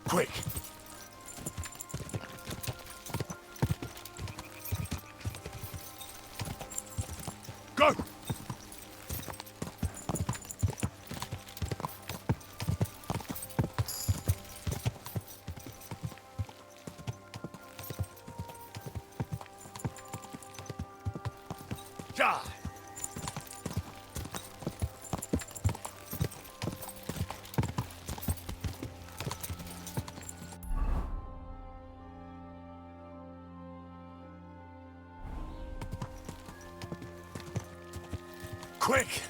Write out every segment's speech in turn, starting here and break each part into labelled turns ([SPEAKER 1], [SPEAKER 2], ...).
[SPEAKER 1] Quick! Go! Die! Quick!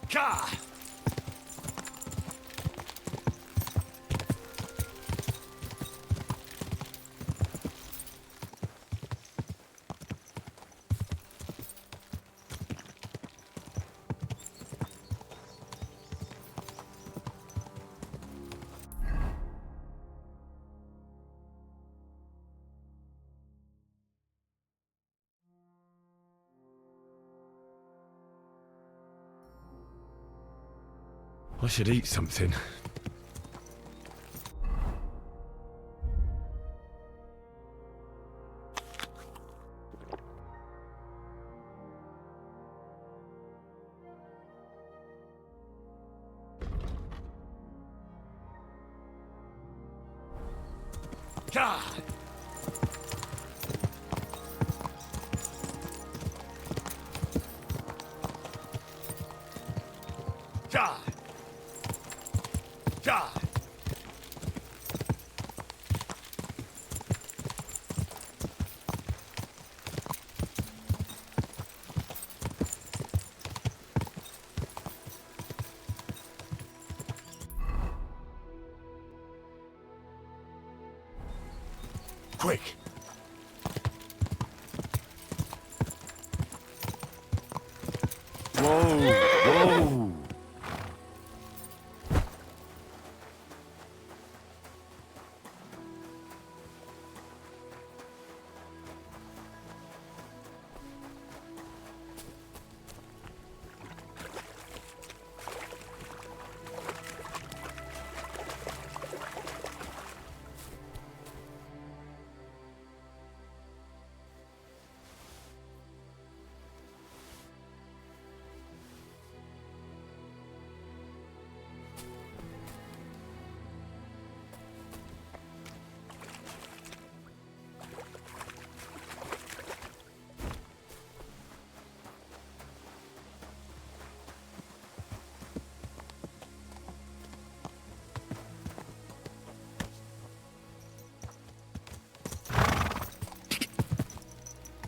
[SPEAKER 1] Ka! I should eat something. God! Die! Die! Quick! Whoa! Whoa!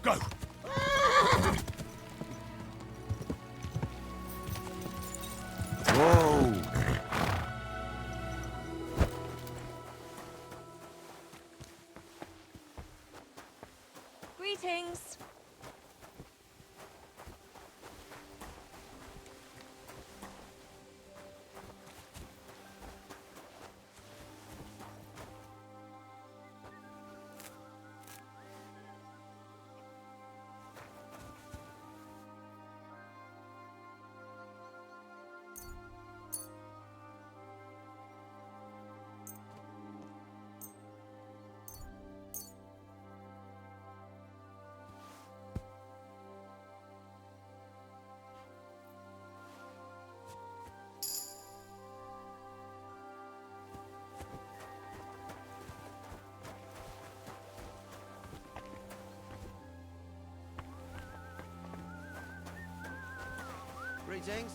[SPEAKER 1] Go! Whoa!
[SPEAKER 2] Greetings.
[SPEAKER 3] Greetings.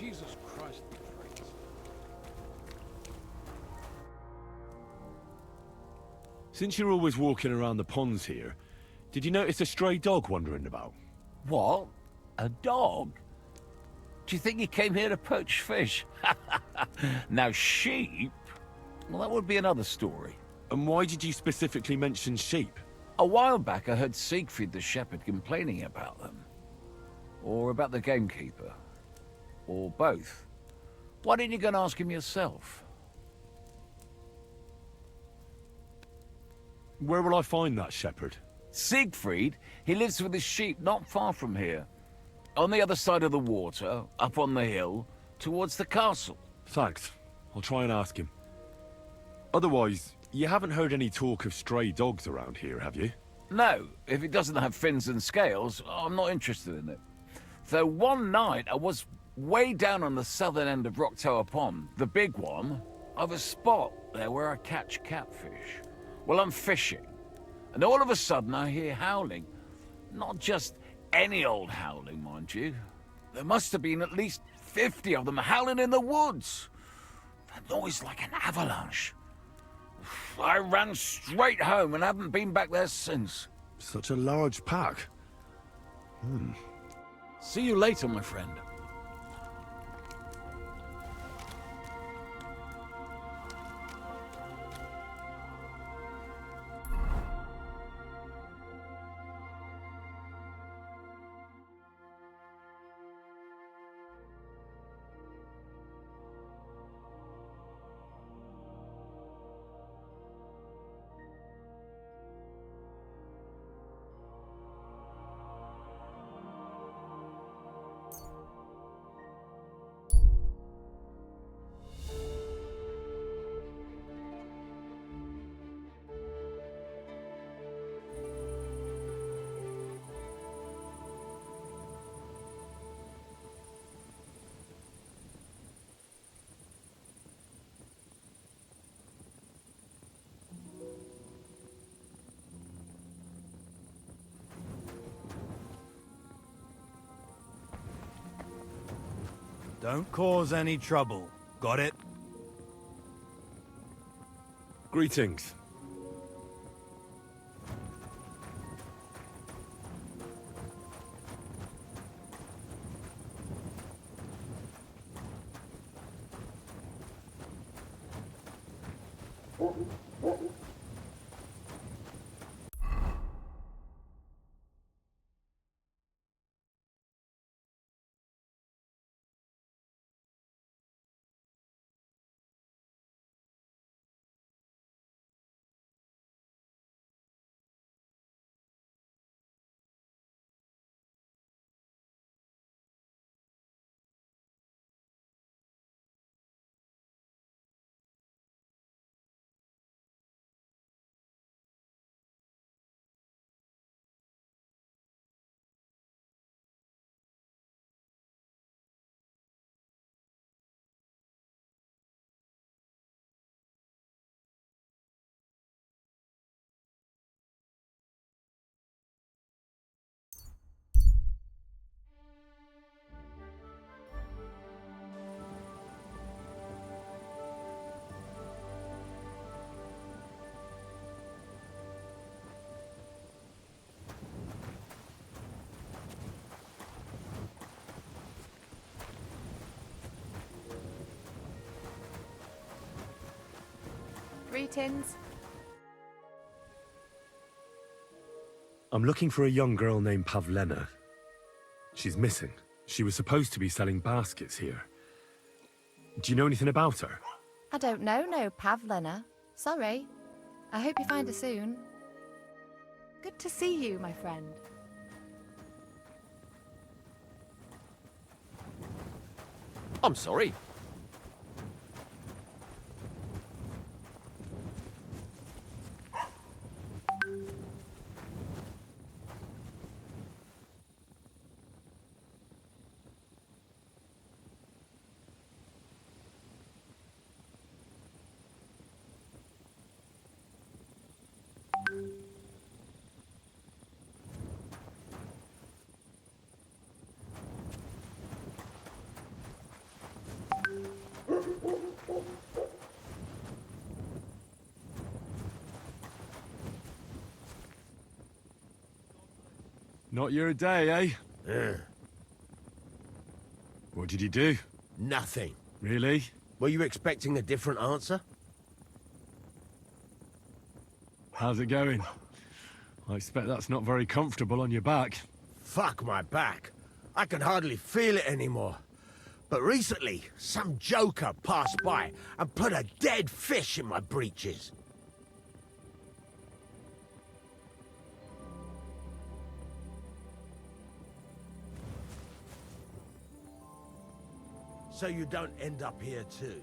[SPEAKER 2] Jesus Christ be praised.
[SPEAKER 1] Since you're always walking around the ponds here, did you notice a stray dog wandering about?
[SPEAKER 3] What? A dog? Do you think he came here to poach fish? Now, sheep? Well, that would be another story.
[SPEAKER 1] And why did you specifically mention sheep?
[SPEAKER 3] A while back, I heard Siegfried the shepherd complaining about them. Or about the gamekeeper. Or both. Why didn't you go and ask him yourself?
[SPEAKER 1] Where will I find that shepherd?
[SPEAKER 3] Siegfried? He lives with his sheep not far from here. On the other side of the water, up on the hill, towards the castle.
[SPEAKER 1] Thanks. I'll try and ask him. Otherwise, you haven't heard any talk of stray dogs around here, have you?
[SPEAKER 3] No, if it doesn't have fins and scales, I'm not interested in it. Though one night I was way down on the southern end of Rock Tower Pond, the big one. I've a spot there where I catch catfish. Well, I'm fishing, and all of a sudden I hear howling. Not just any old howling, mind you. There must have been at least 50 of them howling in the woods. A noise like an avalanche. I ran straight home and haven't been back there since.
[SPEAKER 1] Such a large pack.
[SPEAKER 3] See you later, my friend.
[SPEAKER 4] Don't cause any trouble. Got it?
[SPEAKER 1] Greetings.
[SPEAKER 5] Greetings.
[SPEAKER 1] I'm looking for a young girl named Pavlena. She's missing. She was supposed to be selling baskets here. Do you know anything about her?
[SPEAKER 5] I don't know, no Pavlena. Sorry. I hope you find her soon. Good to see you, my friend.
[SPEAKER 3] I'm sorry.
[SPEAKER 1] Not your day, eh?
[SPEAKER 6] Uh,
[SPEAKER 1] What did you do?
[SPEAKER 6] nothing.
[SPEAKER 1] Really?
[SPEAKER 6] Were you expecting a different answer?
[SPEAKER 1] How's it going? I expect that's not very comfortable on your back.
[SPEAKER 6] Fuck my back. I can hardly feel it anymore. But recently, some joker passed by and put a dead fish in my breeches. So you don't end up here too.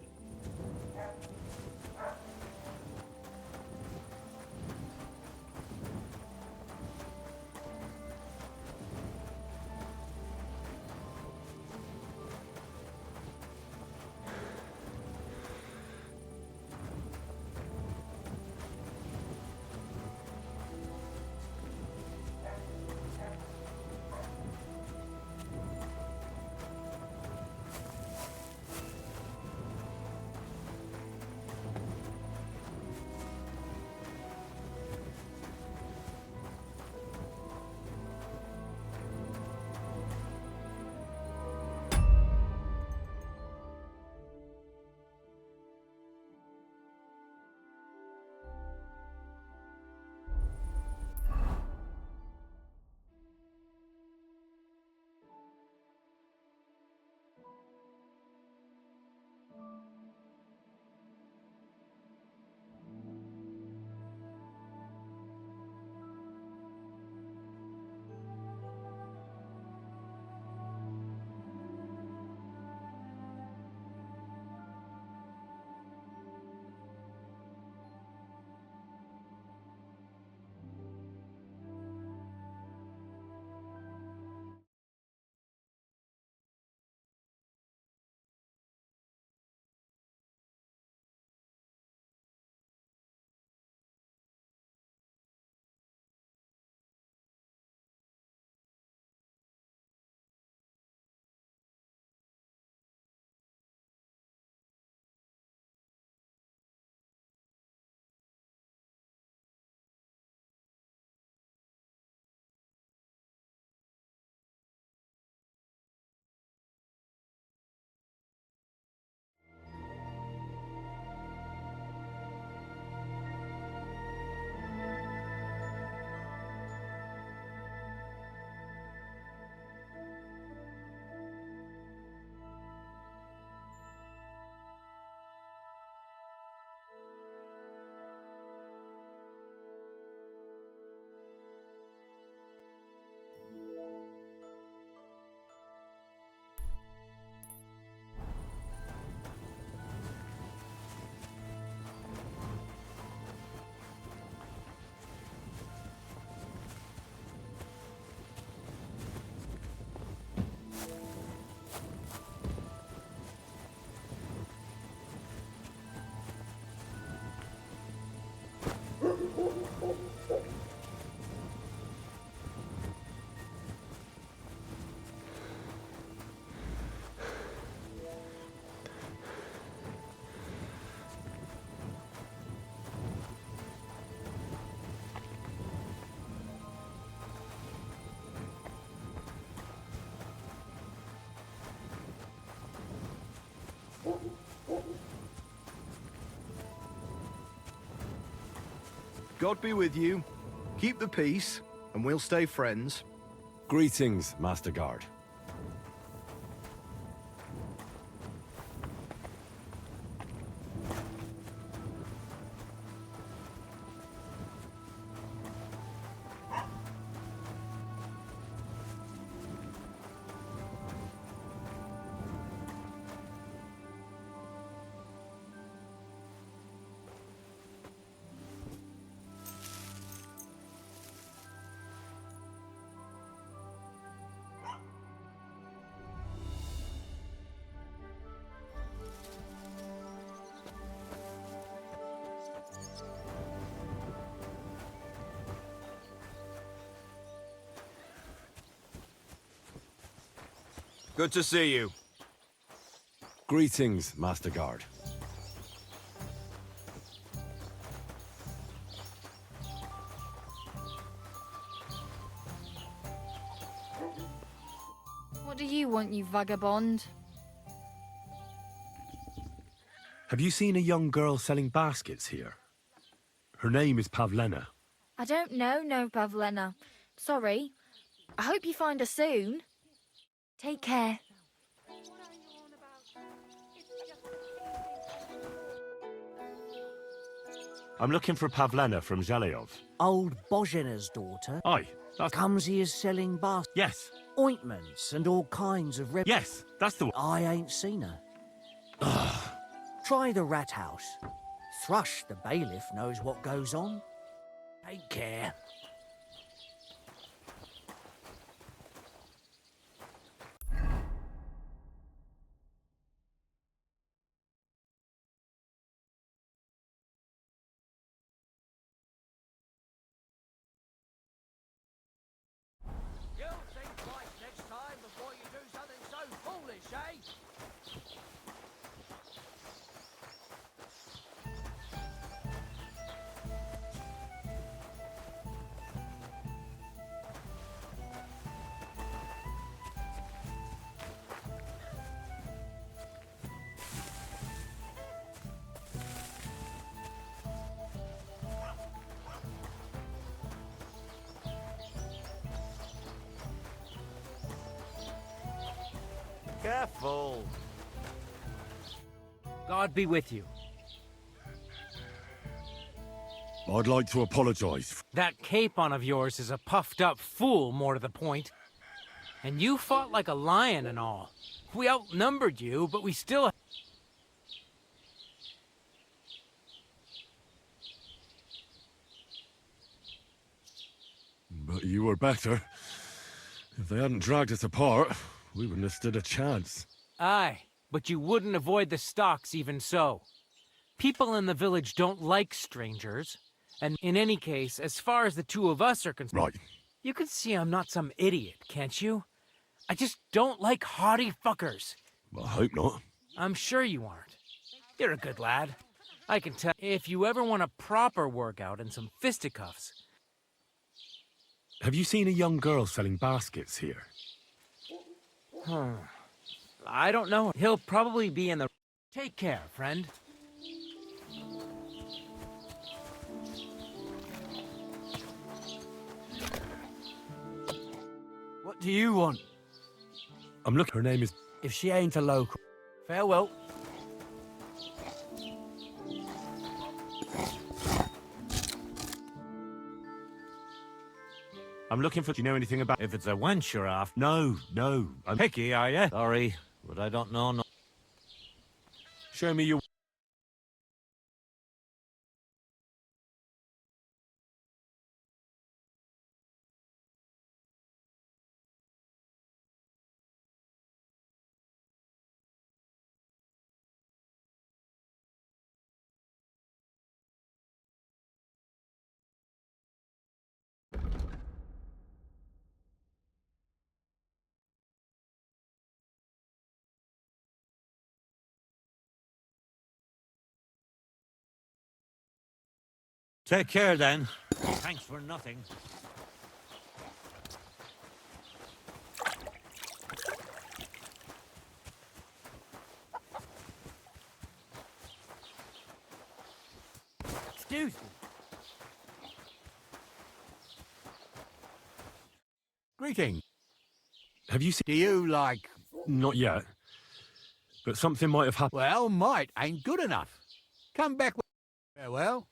[SPEAKER 7] God be with you. Keep the peace, and we'll stay friends.
[SPEAKER 1] Greetings, Master Guard.
[SPEAKER 7] Good to see you.
[SPEAKER 1] Greetings, Master Guard.
[SPEAKER 8] What do you want, you vagabond?
[SPEAKER 1] Have you seen a young girl selling baskets here? Her name is Pavlena.
[SPEAKER 8] I don't know, no, Pavlena. Sorry. I hope you find her soon. Take care.
[SPEAKER 1] I'm looking for Pavlena from Zhalayov.
[SPEAKER 9] Old Bozhena's daughter
[SPEAKER 1] Aye, that's...
[SPEAKER 9] comes here selling
[SPEAKER 1] Yes,
[SPEAKER 9] ointments and all kinds of
[SPEAKER 1] yes, that's the one.
[SPEAKER 9] I ain't seen her. Try the rat house. Thrush, the bailiff, knows what goes on. Take care.
[SPEAKER 6] You'll think twice next time before you do something so foolish, eh?
[SPEAKER 4] Careful.
[SPEAKER 10] God be with you.
[SPEAKER 1] I'd like to apologize.
[SPEAKER 10] That capon of yours is a puffed-up fool, more to the point. And you fought like a lion and all. We outnumbered you, but we still...
[SPEAKER 1] But you were better. If they hadn't dragged us apart, we wouldn't have stood a chance.
[SPEAKER 10] Aye, but you wouldn't avoid the stocks even so. People in the village don't like strangers. And in any case, as far as the two of us are concerned...
[SPEAKER 1] Right.
[SPEAKER 10] You can see I'm not some idiot, can't you? I just don't like haughty fuckers.
[SPEAKER 1] I hope not.
[SPEAKER 10] I'm sure you aren't. You're a good lad. I can tell. If you ever want a proper workout and some fisticuffs...
[SPEAKER 1] Have you seen a young girl selling baskets here?
[SPEAKER 10] I don't know. He'll probably be in the... Take care, friend.
[SPEAKER 4] What do you want?
[SPEAKER 1] I'm looking. Her name is...
[SPEAKER 4] If she ain't a local. Farewell.
[SPEAKER 1] I'm looking for... Do you know anything about...
[SPEAKER 11] If it's a wench you're after.
[SPEAKER 1] No, no. I'm...
[SPEAKER 11] Picky, are you? Sorry, but I don't know no.
[SPEAKER 1] Show me your...
[SPEAKER 11] Take care then. Thanks for nothing.
[SPEAKER 4] Excuse me. Greeting.
[SPEAKER 1] Have you seen...
[SPEAKER 4] Do you like...
[SPEAKER 1] Not yet. But something might have happened.
[SPEAKER 4] Well, might ain't good enough. Come back with... Farewell.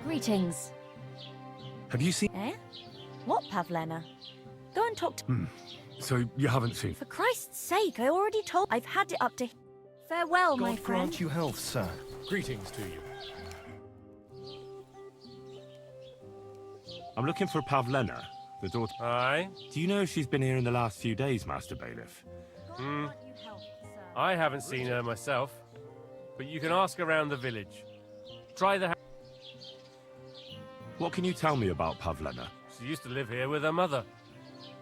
[SPEAKER 12] Greetings.
[SPEAKER 1] Have you seen...
[SPEAKER 12] Eh? What, Pavlena? Go and talk to...
[SPEAKER 1] So you haven't seen...
[SPEAKER 12] For Christ's sake, I already told... I've had it up to... Farewell, my
[SPEAKER 2] God
[SPEAKER 12] friend.
[SPEAKER 2] grant you health, sir. Greetings to you.
[SPEAKER 1] I'm looking for Pavlena, the daughter...
[SPEAKER 13] Aye?
[SPEAKER 1] Do you know if she's been here in the last few days, Master Bailiff?
[SPEAKER 13] I haven't seen her myself, but you can ask around the village. Try the...
[SPEAKER 1] What can you tell me about Pavlena?
[SPEAKER 13] She used to live here with her mother,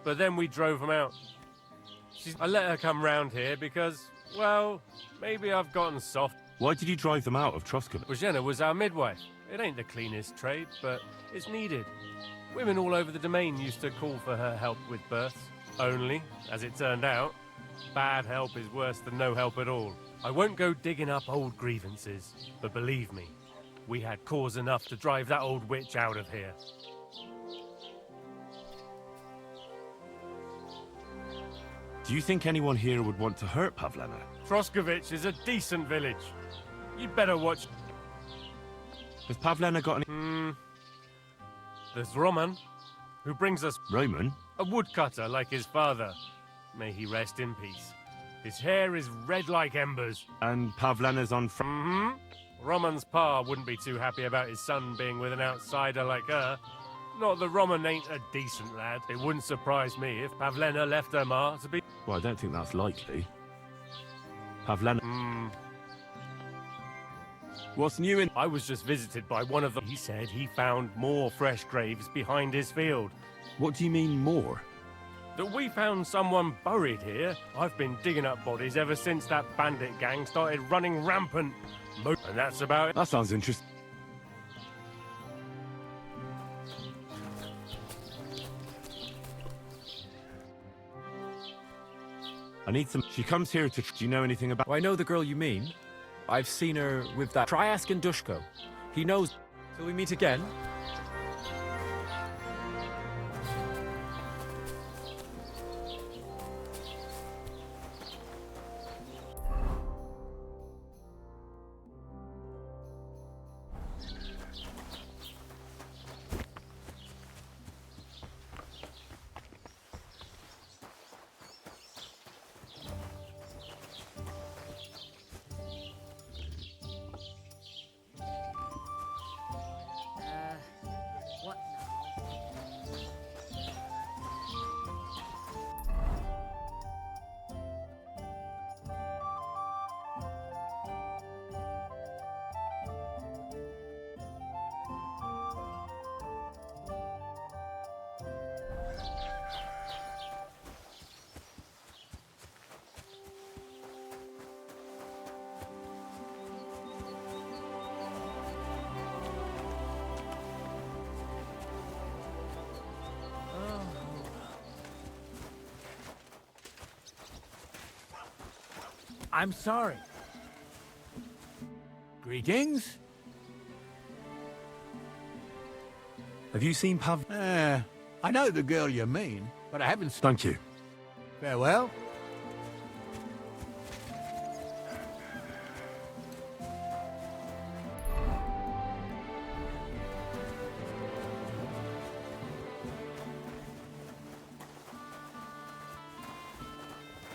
[SPEAKER 13] but then we drove them out. I let her come round here because, well, maybe I've gotten soft.
[SPEAKER 1] Why did you drive them out of Troskin?
[SPEAKER 13] Bozhena was our midwife. It ain't the cleanest trade, but it's needed. Women all over the domain used to call for her help with births. Only, as it turned out, bad help is worse than no help at all. I won't go digging up old grievances, but believe me, we had cause enough to drive that old witch out of here.
[SPEAKER 1] Do you think anyone here would want to hurt Pavlena?
[SPEAKER 13] Troskovich is a decent village. You'd better watch.
[SPEAKER 1] Has Pavlena got any...
[SPEAKER 13] There's Roman, who brings us
[SPEAKER 1] Roman?
[SPEAKER 13] a woodcutter like his father. May he rest in peace. His hair is red like embers.
[SPEAKER 1] And Pavlena's on...
[SPEAKER 13] Roman's pa wouldn't be too happy about his son being with an outsider like her. Not that Roman ain't a decent lad. It wouldn't surprise me if Pavlena left her ma to be...
[SPEAKER 1] Well, I don't think that's likely. Pavlena... What's new in...
[SPEAKER 13] I was just visited by one of them. He said he found more fresh graves behind his field.
[SPEAKER 1] What do you mean, more?
[SPEAKER 13] That we found someone buried here. I've been digging up bodies ever since that bandit gang started running rampant. And that's about it.
[SPEAKER 1] That sounds interesting. I need some... She comes here to... Do you know anything about...
[SPEAKER 2] Oh, I know the girl you mean. I've seen her with that... Try asking Dushko. He knows... Till we meet again.
[SPEAKER 9] What
[SPEAKER 6] I'm sorry. Greetings?
[SPEAKER 1] Have you seen Pav...
[SPEAKER 6] I know the girl you mean, but I haven't...
[SPEAKER 1] Thank you.
[SPEAKER 6] Farewell.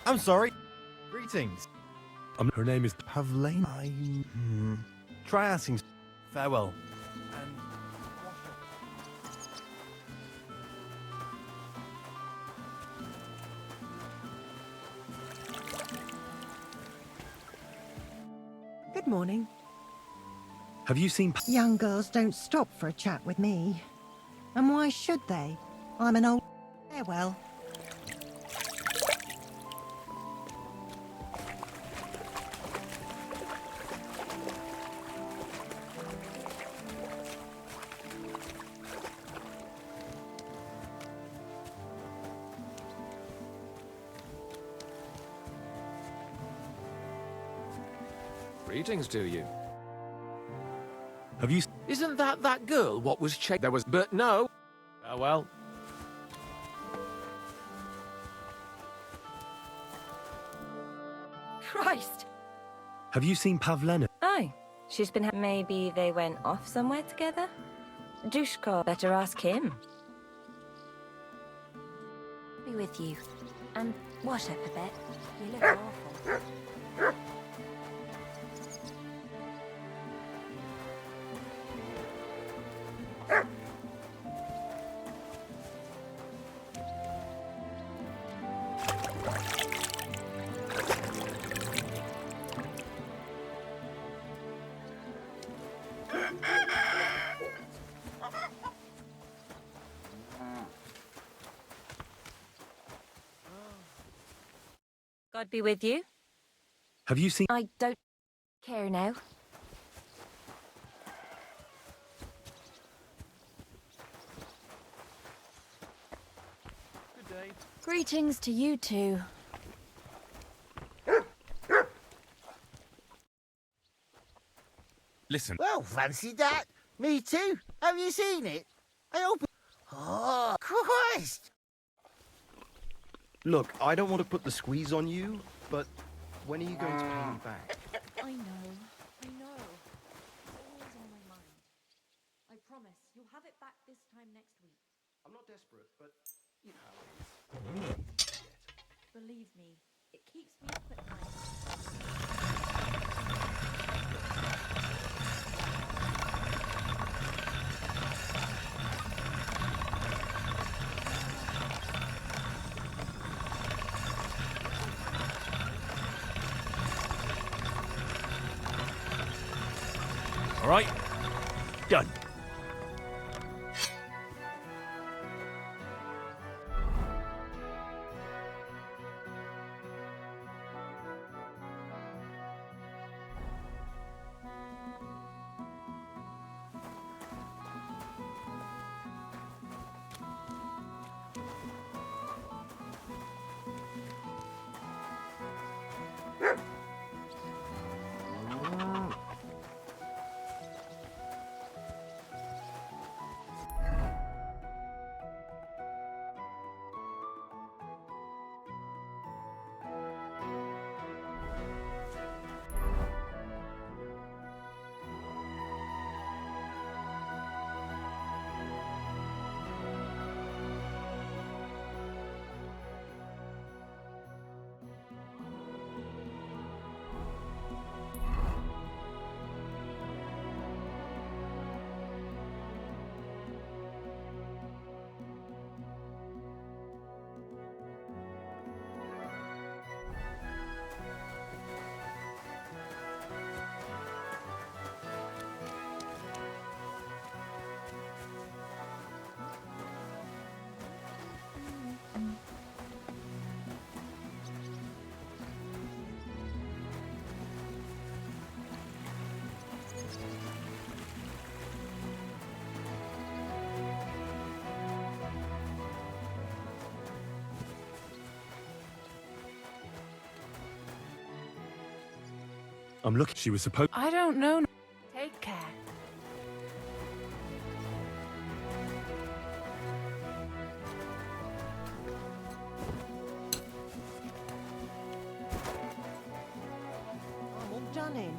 [SPEAKER 4] I'm sorry. Greetings.
[SPEAKER 1] Her name is...
[SPEAKER 4] Pavlena. Try asking. Farewell.
[SPEAKER 14] Good morning.
[SPEAKER 1] Have you seen...
[SPEAKER 14] Young girls don't stop for a chat with me. And why should they? I'm an old... Farewell.
[SPEAKER 2] Greetings to you.
[SPEAKER 1] Have you...
[SPEAKER 2] Isn't that girl what was There was... But no. Oh, well.
[SPEAKER 12] Christ!
[SPEAKER 1] Have you seen Pavlena?
[SPEAKER 12] Aye. She's been... Maybe they went off somewhere together? Dushko, better ask him. Be with you. And wash up a bit. You look awful. God be with you.
[SPEAKER 1] Have you seen...
[SPEAKER 12] I don't care now.
[SPEAKER 8] Greetings to you too.
[SPEAKER 1] Listen.
[SPEAKER 15] Well, fancy that. Me too. Have you seen it? I hope. Oh, Christ!
[SPEAKER 7] Look, I don't want to put the squeeze on you, but when are you going to pay me back?
[SPEAKER 8] I know. It's always on my mind. I promise you'll have it back this time next week.
[SPEAKER 7] I'm not desperate, but you know how it is.
[SPEAKER 8] Believe me, it keeps me up at night.
[SPEAKER 2] All right, done.
[SPEAKER 1] I'm looking. She was supposed.
[SPEAKER 5] I don't know. Take care.
[SPEAKER 14] I'm all done in.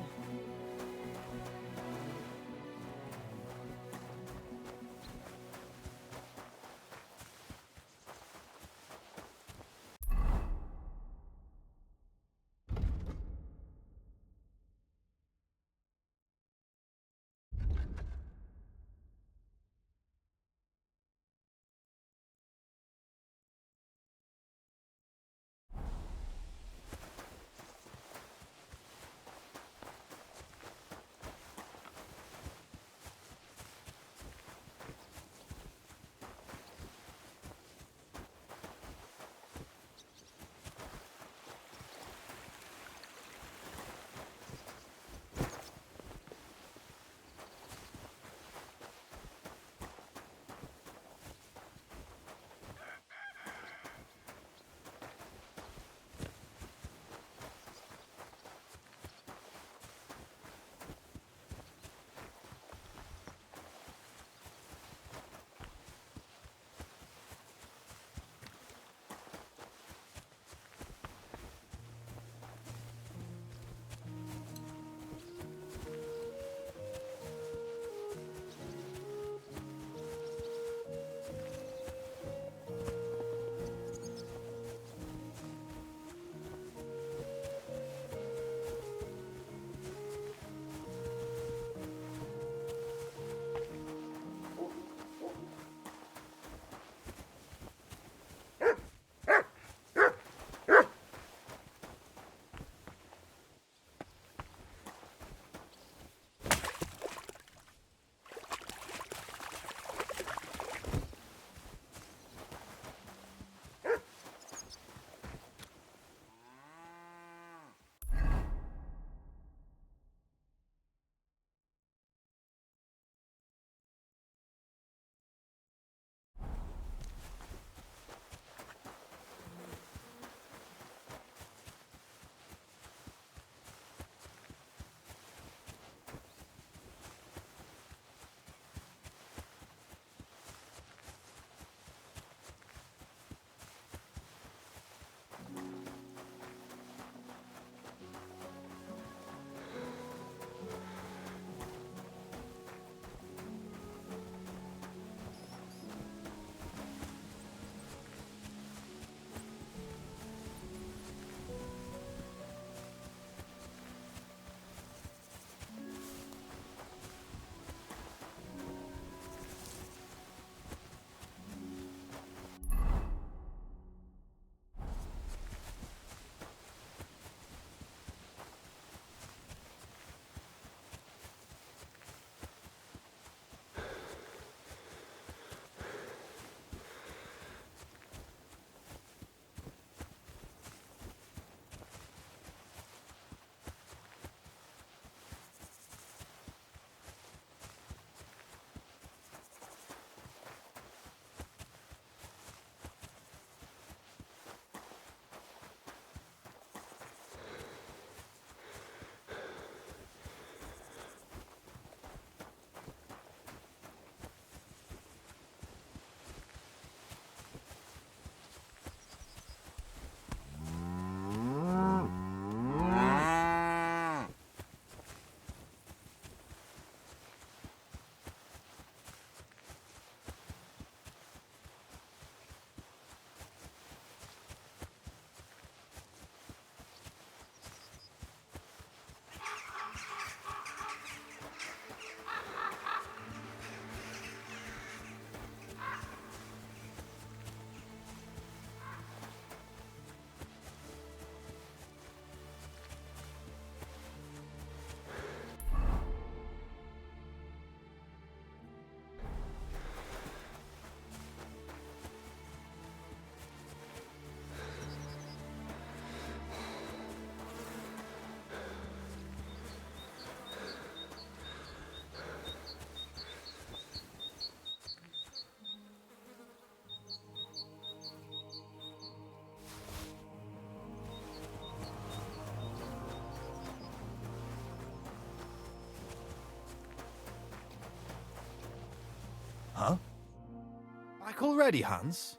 [SPEAKER 4] back already, Hans?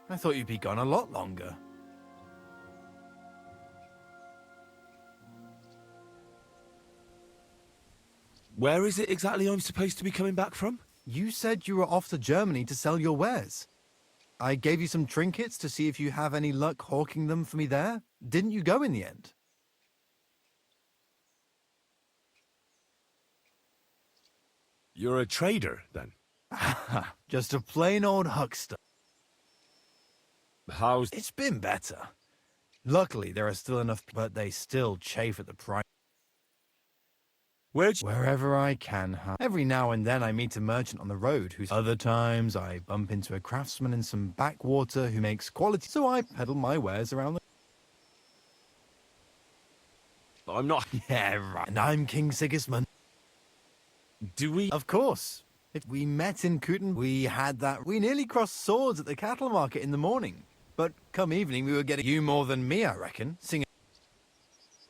[SPEAKER 4] I thought you'd be gone a lot longer.
[SPEAKER 1] Where is it exactly I'm supposed to be coming back from?
[SPEAKER 4] You said you were off to Germany to sell your wares. I gave you some trinkets to see if you have any luck hawking them for me there. Didn't you go in the end?
[SPEAKER 1] You're a trader, then?
[SPEAKER 4] Just a plain old huckster.
[SPEAKER 1] How's...
[SPEAKER 4] It's been better. Luckily, there are still enough, but they still chafe at the price. Wherever I can. Every now and then I meet a merchant on the road who's... Other times I bump into a craftsman in some backwater who makes quality, so I peddle my wares around the...
[SPEAKER 1] I'm not...
[SPEAKER 4] Yeah, right. And I'm King Sigismund.
[SPEAKER 1] Do we...
[SPEAKER 4] Of course. If we met in Kuten, we had that... We nearly crossed swords at the cattle market in the morning. But come evening, we were getting you more than me, I reckon. Singing...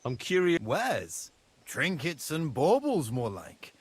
[SPEAKER 1] I'm curious...
[SPEAKER 4] Wares? Trinkets and baubles, more like.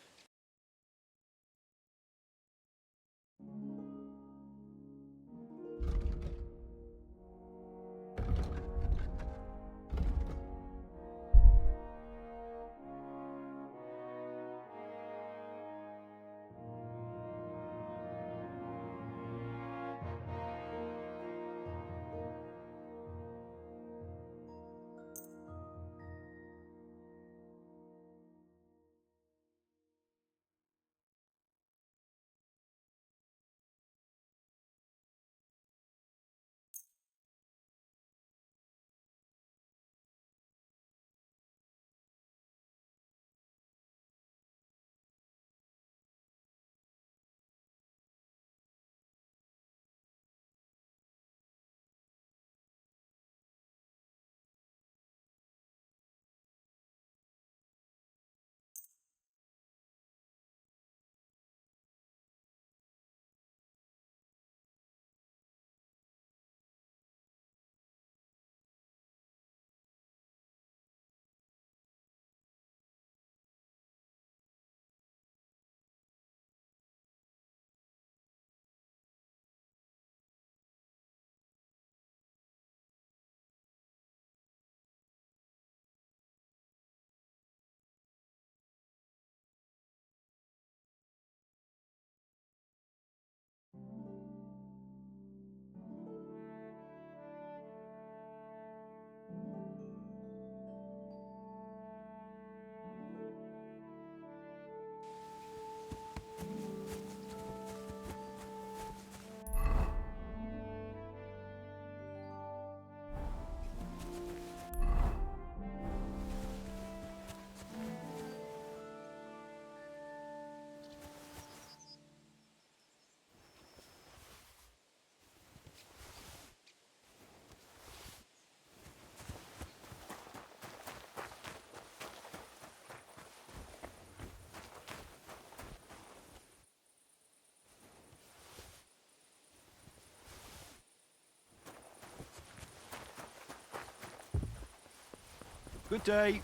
[SPEAKER 7] Good day.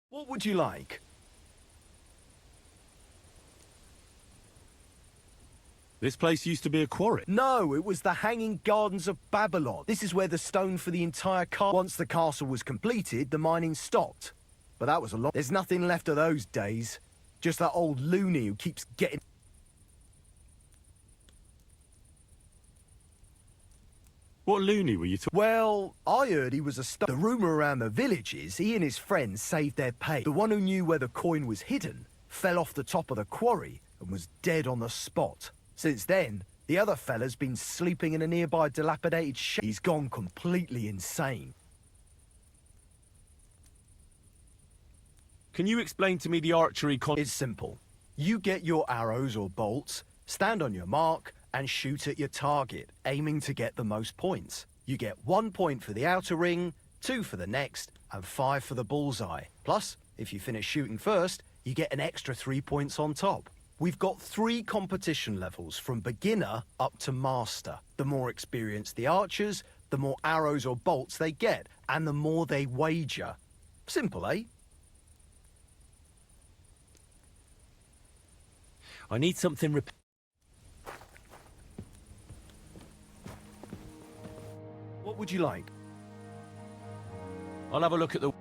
[SPEAKER 7] What would you like?
[SPEAKER 1] This place used to be a quarry.
[SPEAKER 7] No, it was the Hanging Gardens of Babylon. This is where the stone for the entire castle... Once the castle was completed, the mining stopped. But that was a lot. There's nothing left of those days. Just that old loony who keeps getting...
[SPEAKER 1] What loony were you talking?
[SPEAKER 7] Well, I heard he was a... The rumour around the village is he and his friends saved their pay. The one who knew where the coin was hidden fell off the top of the quarry and was dead on the spot. Since then, the other fella's been sleeping in a nearby dilapidated shed. He's gone completely insane.
[SPEAKER 1] Can you explain to me the archery con...
[SPEAKER 7] It's simple. You get your arrows or bolts, stand on your mark, and shoot at your target, aiming to get the most points. You get 1 point for the outer ring, 2 for the next, and 5 for the bullseye. Plus, if you finish shooting first, you get an extra 3 points on top. We've got 3 competition levels, from beginner up to master. The more experienced the archers, the more arrows or bolts they get, and the more they wager. Simple, eh?
[SPEAKER 1] I need something
[SPEAKER 7] What would you like?
[SPEAKER 11] I'll have a look at the...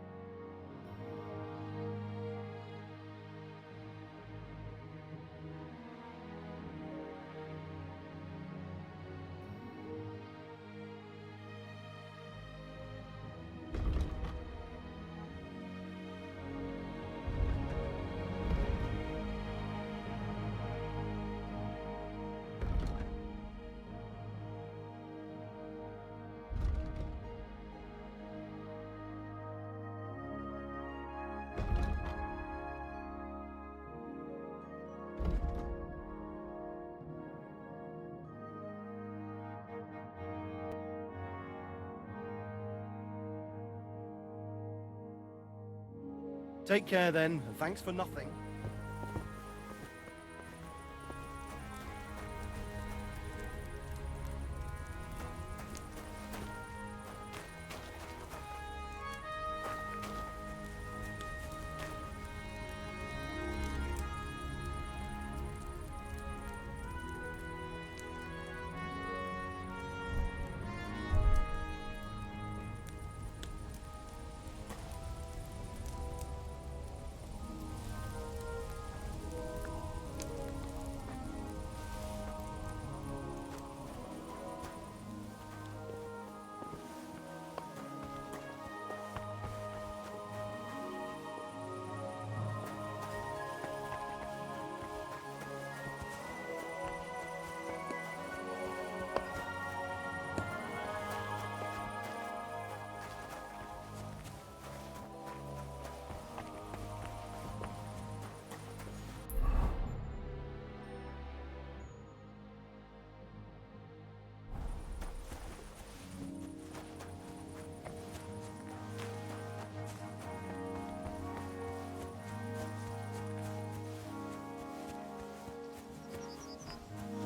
[SPEAKER 7] Take care then, and thanks for nothing.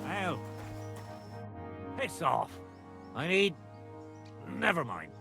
[SPEAKER 11] Well, piss off. I need... Never mind.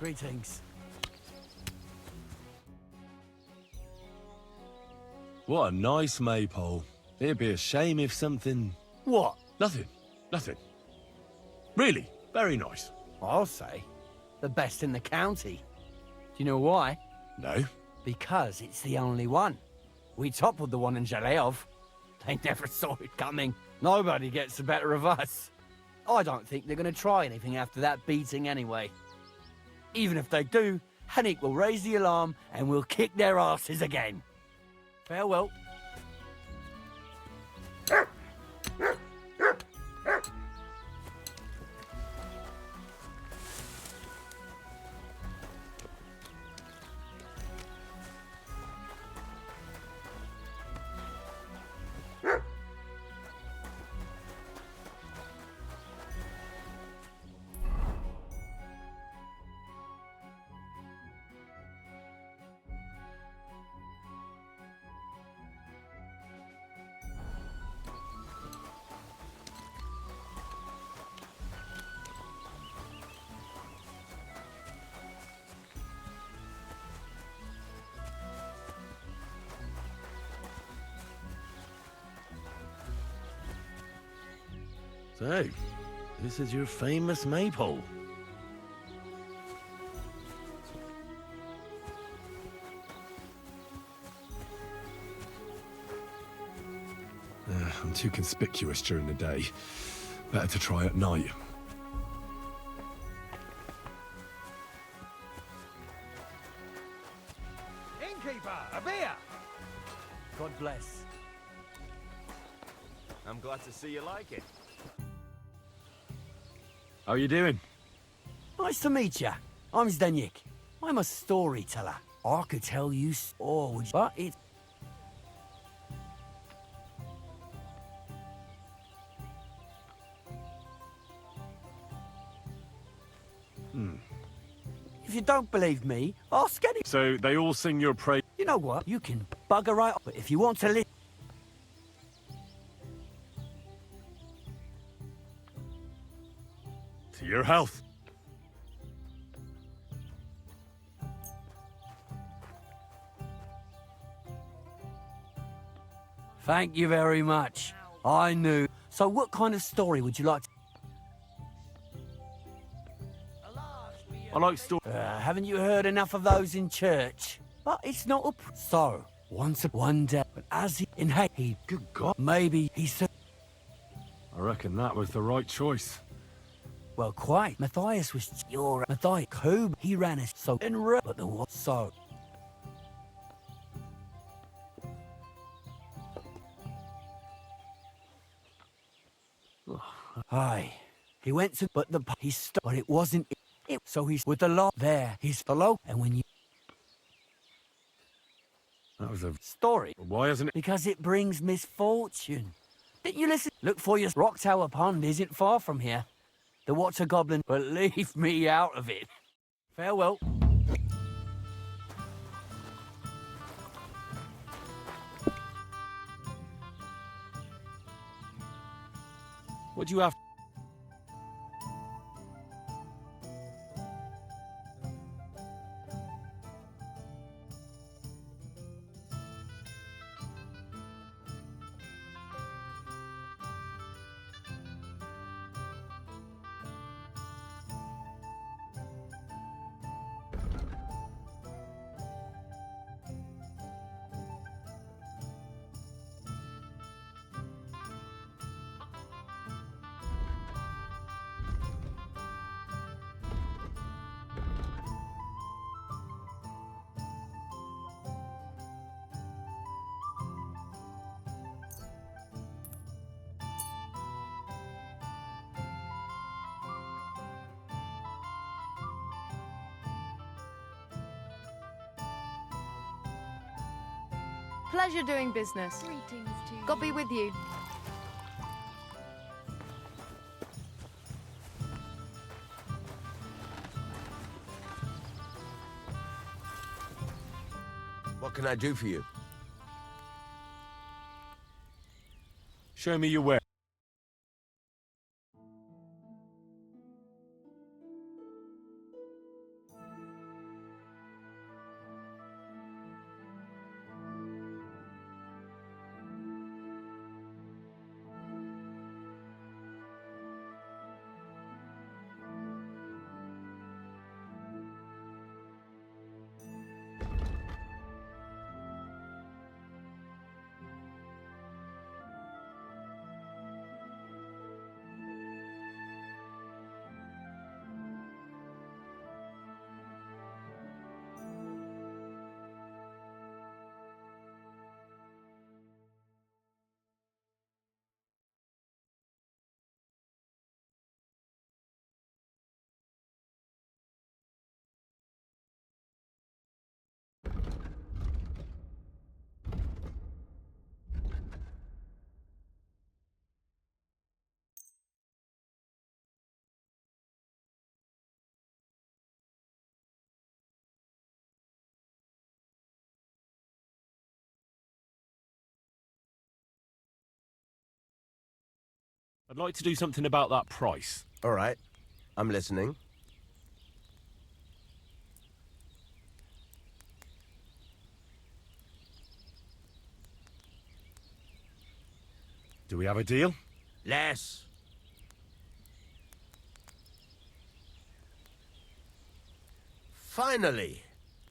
[SPEAKER 9] Greetings.
[SPEAKER 1] What a nice maypole. It'd be a shame if something...
[SPEAKER 9] What?
[SPEAKER 1] Nothing. Nothing. Really, very nice.
[SPEAKER 9] I'll say. The best in the county. Do you know why?
[SPEAKER 1] No.
[SPEAKER 9] Because it's the only one. We toppled the one in Zhaleov. They never saw it coming. Nobody gets the better of us. I don't think they're going to try anything after that beating anyway. Even if they do, Henrik will raise the alarm and we'll kick their asses again. Farewell.
[SPEAKER 6] So, this is your famous maypole.
[SPEAKER 1] I'm too conspicuous during the day. Better to try at night.
[SPEAKER 6] Innkeeper, a beer!
[SPEAKER 9] God bless.
[SPEAKER 6] I'm glad to see you like it.
[SPEAKER 1] How are you doing?
[SPEAKER 9] Nice to meet you. I'm Zdeněk. I'm a storyteller. I could tell you stories, but it's... If you don't believe me, ask any...
[SPEAKER 1] So they all sing your praise?
[SPEAKER 9] You know what? You can bugger right up, but if you want to live...
[SPEAKER 1] To your health.
[SPEAKER 9] Thank you very much. I knew. So what kind of story would you like to...
[SPEAKER 1] I like stories.
[SPEAKER 9] Haven't you heard enough of those in church? But it's not a... So, one day, but as he... In he...
[SPEAKER 1] Good God.
[SPEAKER 9] Maybe he said...
[SPEAKER 1] I reckon that was the right choice.
[SPEAKER 9] Well, quite. Matthias was your... Matthias Koob. He ran us so... But the what? So... Aye. He went to... But the... He stopped. But it wasn't... It, so he's with the lot there. He's below. And when you...
[SPEAKER 1] That was a...
[SPEAKER 9] Story.
[SPEAKER 1] Why hasn't it...
[SPEAKER 9] Because it brings misfortune. Didn't you listen? Look for your... Rock Tower Pond isn't far from here. The Water Goblin... But leave me out of it. Farewell.
[SPEAKER 1] What do you have...
[SPEAKER 5] Pleasure doing business.
[SPEAKER 8] Greetings to you.
[SPEAKER 5] God be with you.
[SPEAKER 6] What can I do for you?
[SPEAKER 1] Show me your way. I'd like to do something about that price.
[SPEAKER 6] All right. I'm listening.
[SPEAKER 1] Do we have a deal?
[SPEAKER 6] Less. Finally,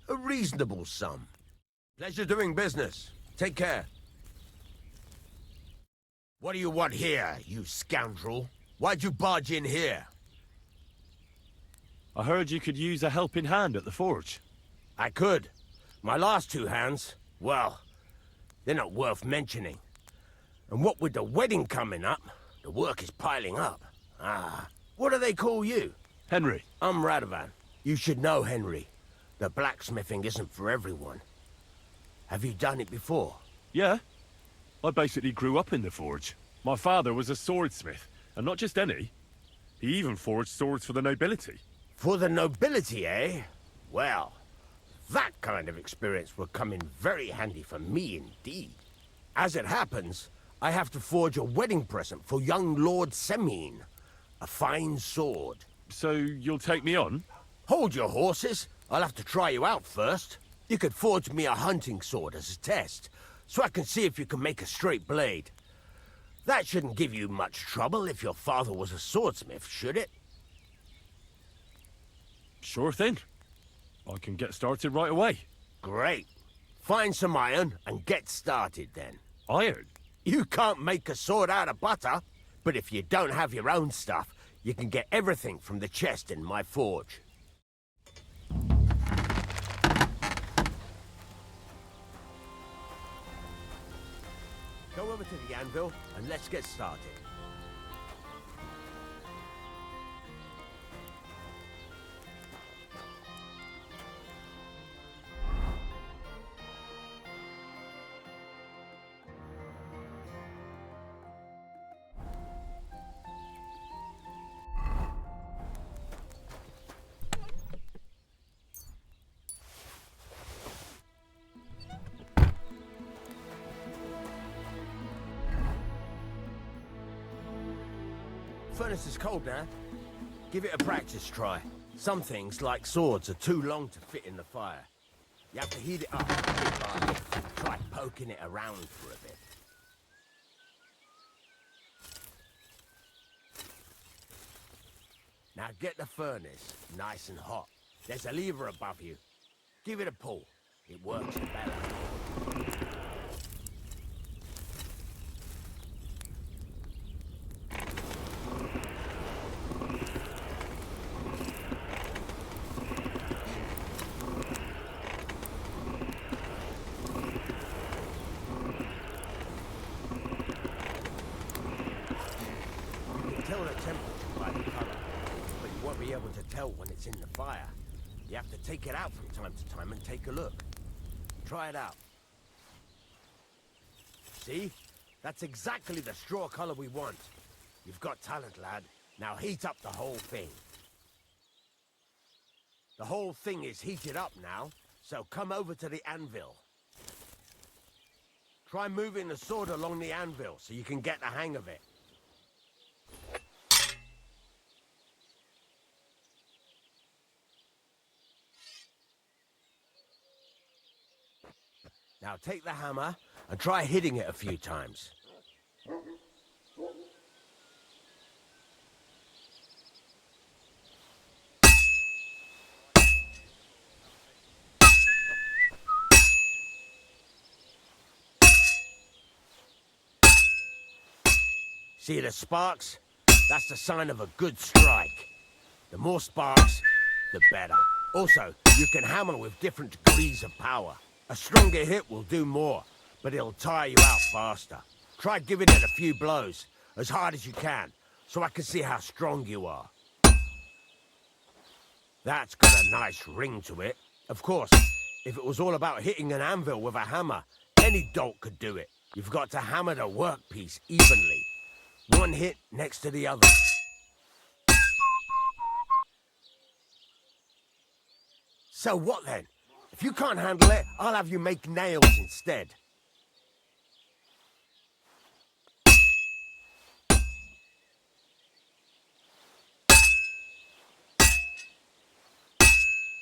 [SPEAKER 6] a reasonable sum. Pleasure doing business. Take care. What do you want here, you scoundrel? Why'd you barge in here?
[SPEAKER 1] I heard you could use a helping hand at the forge.
[SPEAKER 6] I could. My last two hands, well, they're not worth mentioning. And what with the wedding coming up, the work is piling up. Ah, what do they call you?
[SPEAKER 1] Henry.
[SPEAKER 6] I'm Radovan. You should know, Henry. The blacksmithing isn't for everyone. Have you done it before?
[SPEAKER 1] Yeah. I basically grew up in the forge. My father was a swordsmith, and not just any. He even forged swords for the nobility.
[SPEAKER 6] For the nobility, eh? Well, that kind of experience will come in very handy for me indeed. As it happens, I have to forge a wedding present for young Lord Semine. A fine sword.
[SPEAKER 1] So you'll take me on?
[SPEAKER 6] Hold your horses. I'll have to try you out first. You could forge me a hunting sword as a test, so I can see if you can make a straight blade. That shouldn't give you much trouble if your father was a swordsmith, should it?
[SPEAKER 1] Sure thing. I can get started right away.
[SPEAKER 6] Great. Find some iron and get started then.
[SPEAKER 1] Iron?
[SPEAKER 6] You can't make a sword out of butter, but if you don't have your own stuff, you can get everything from the chest in my forge. Go over to the anvil and let's get started. Furnace is cold now. Give it a practice try. Some things, like swords, are too long to fit in the fire. You have to heat it up a bit hard. Try poking it around for a bit. Now get the furnace nice and hot. There's a lever above you. Give it a pull. It works better. Tell the temperature by the color, but you won't be able to tell when it's in the fire. You have to take it out from time to time and take a look. Try it out. See? That's exactly the straw color we want. You've got talent, lad. Now heat up the whole thing. The whole thing is heated up now, so come over to the anvil. Try moving the sword along the anvil so you can get the hang of it. Now take the hammer and try hitting it a few times. See the sparks? That's the sign of a good strike. The more sparks, the better. Also, you can hammer with different degrees of power. A stronger hit will do more, but it'll tire you out faster. Try giving it a few blows, as hard as you can, so I can see how strong you are. That's got a nice ring to it. Of course, if it was all about hitting an anvil with a hammer, any dolt could do it. You've got to hammer the workpiece evenly. One hit next to the other. So what then? If you can't handle it, I'll have you make nails instead.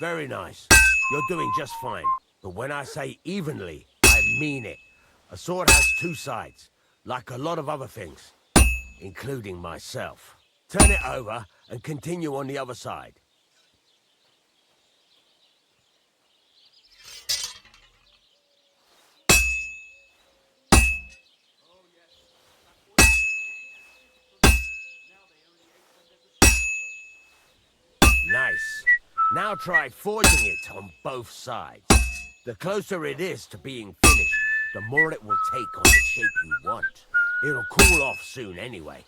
[SPEAKER 6] Very nice. You're doing just fine. But when I say evenly, I mean it. A sword has two sides, like a lot of other things, including myself. Turn it over and continue on the other side. Nice. Now try forging it on both sides. The closer it is to being finished, the more it will take on the shape you want. It'll cool off soon anyway.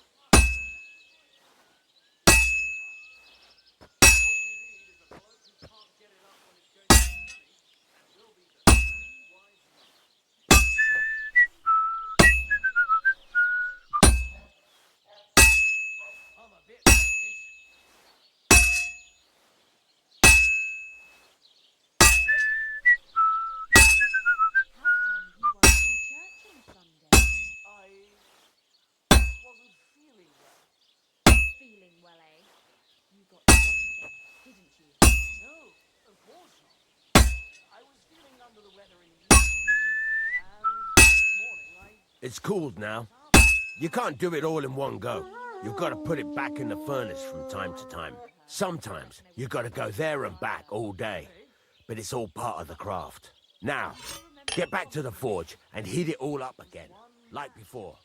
[SPEAKER 8] Feeling well, eh? You got something, didn't you?
[SPEAKER 3] No, of course not. I was feeling under the weather in the evening, and this morning
[SPEAKER 6] It's cooled now. You can't do it all in one go. You've got to put it back in the furnace from time to time. Sometimes you've got to go there and back all day. But it's all part of the craft. Now, get back to the forge and heat it all up again, like before.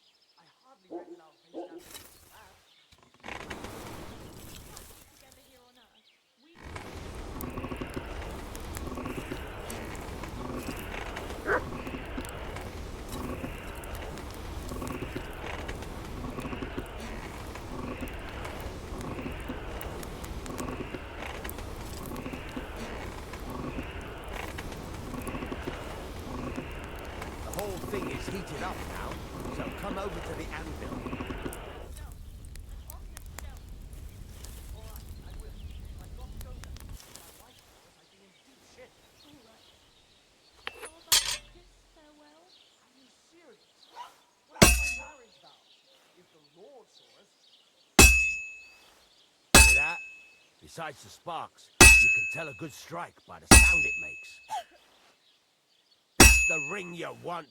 [SPEAKER 6] The whole thing is heated up now, so come over to the anvil. Hear that? Besides the sparks, you can tell a good strike by the sound it makes. That's the ring you want.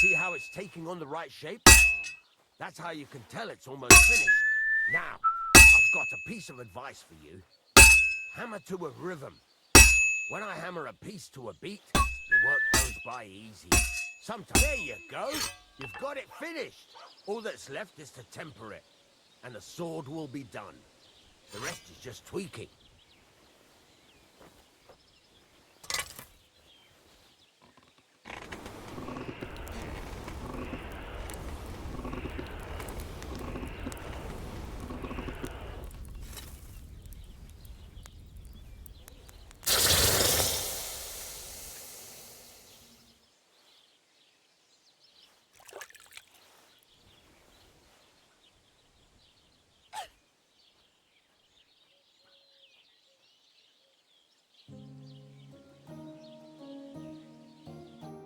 [SPEAKER 6] See how it's taking on the right shape? That's how you can tell it's almost finished. Now, I've got a piece of advice for you. Hammer to a rhythm. When I hammer a piece to a beat, the work goes by easy. Sometimes, there you go. You've got it finished. All that's left is to temper it, and the sword will be done. The rest is just tweaking.